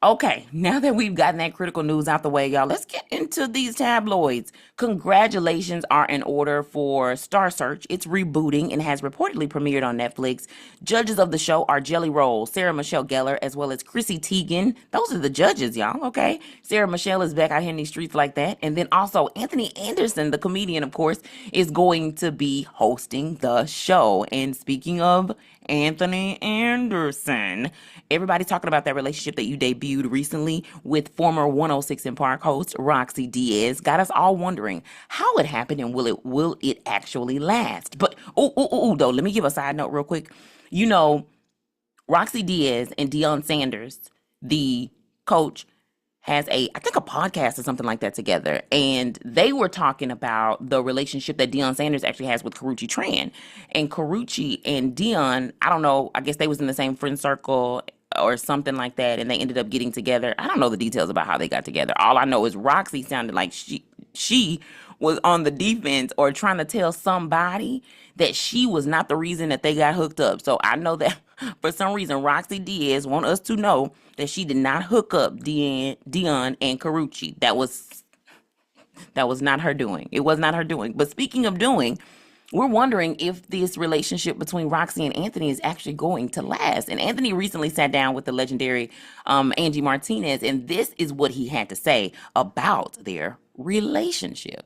Okay, now that we've gotten that critical news out the way, y'all, let's get into these tabloids. Congratulations are in order for Star Search. It's rebooting and has reportedly premiered on Netflix. Judges of the show are Jelly Roll, Sarah Michelle Gellar, as well as Chrissy Teigen. Those are the judges, y'all, okay? Sarah Michelle is back out here in these streets like that. And then also Anthony Anderson, the comedian, of course, is going to be hosting the show. And speaking of Anthony Anderson, everybody's talking about that relationship that you debuted recently with former 106 in Park host Roxy Diaz. Got us all wondering how it happened and will it actually last? But though, let me give a side note real quick. You know, Roxy Diaz and Deion Sanders, the coach, has I think a podcast or something like that together. And they were talking about the relationship that Deion Sanders actually has with Karuchi Tran. And Karuchi and Deion, I don't know, I guess they was in the same friend circle or something like that. And they ended up getting together. I don't know the details about how they got together. All I know is Roxy sounded like she was on the defense or trying to tell somebody that she was not the reason that they got hooked up. So I know that for some reason Roxy Diaz want us to know that she did not hook up Dion and Karuchi. That was not her doing. It was not her doing. But speaking of doing, we're wondering if this relationship between Roxy and Anthony is actually going to last. And Anthony recently sat down with the legendary Angie Martinez, and this is what he had to say about their relationship.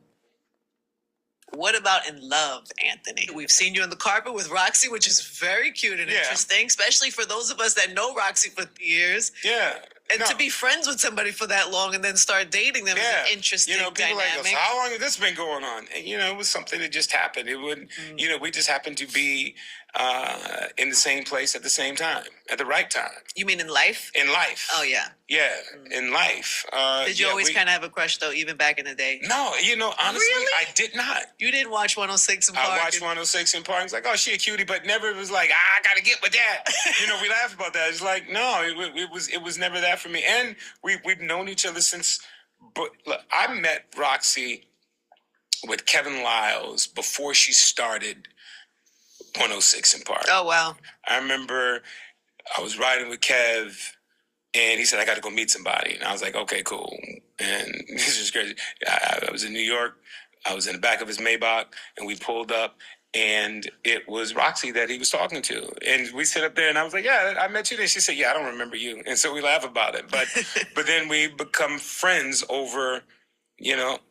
What about in love, Anthony? We've seen you on the carpet with Roxy, which is very cute and interesting, especially for those of us that know Roxy for years. Yeah. And to be friends with somebody for that long and then start dating them is an interesting people dynamic. like us, how long has this been going on? And, it was something that just happened. It would, we just happened to be in the same place at the same time, at the right time. You mean in life? In life. Oh, yeah. Yeah, in life. Did you always kind of have a crush, though, even back in the day? No, honestly, Really? I did not. You didn't watch 106 in Park? I watched 106 in Park. It's like, oh, she a cutie, but never was like, I got to get with that. We laugh about that. It's like, no, it was never that for me. And we've known each other since, but look, I met Roxy with Kevin Lyles before she started 106 in Park. Oh, wow. I remember I was riding with Kev, and he said, I got to go meet somebody. And I was like, okay, cool. And this was crazy. I was in New York. I was in the back of his Maybach, and we pulled up, and it was Roxy that he was talking to. And we sit up there, and I was like, yeah, I met you there. She said, yeah, I don't remember you. And so we laugh about it. But then we become friends over,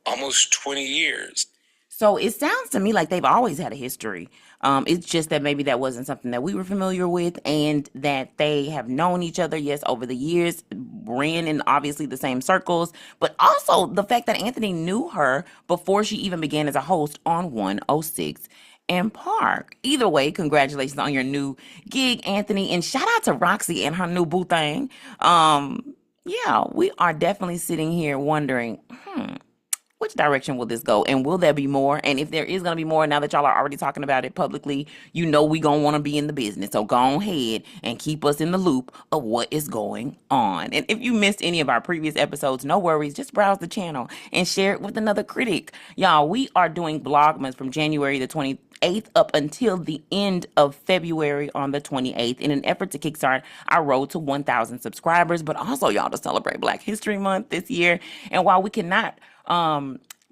almost 20 years. So it sounds to me like they've always had a history. It's just that maybe that wasn't something that we were familiar with, and that they have known each other, yes, over the years, ran in obviously the same circles, but also the fact that Anthony knew her before she even began as a host on 106 and Park. Either way, congratulations on your new gig, Anthony, and shout out to Roxy and her new boo thing. Yeah, we are definitely sitting here wondering, which direction will this go? And will there be more? And if there is going to be more, now that y'all are already talking about it publicly, we going to want to be in the business. So go ahead and keep us in the loop of what is going on. And if you missed any of our previous episodes, no worries. Just browse the channel and share it with another critic. Y'all, we are doing Vlogmas from January the 28th up until the end of February on the 28th in an effort to kickstart our road to 1,000 subscribers, but also, y'all, to celebrate Black History Month this year. And while we cannot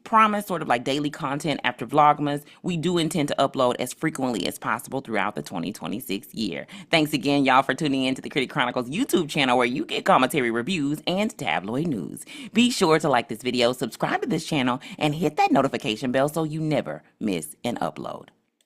promise sort of like daily content after Vlogmas, we do intend to upload as frequently as possible throughout the 2026 year. Thanks again, y'all, for tuning in to the Critic Chronicles YouTube channel, where you get commentary, reviews, and tabloid news. Be sure to like this video, subscribe to this channel, and hit that notification bell so you never miss an upload.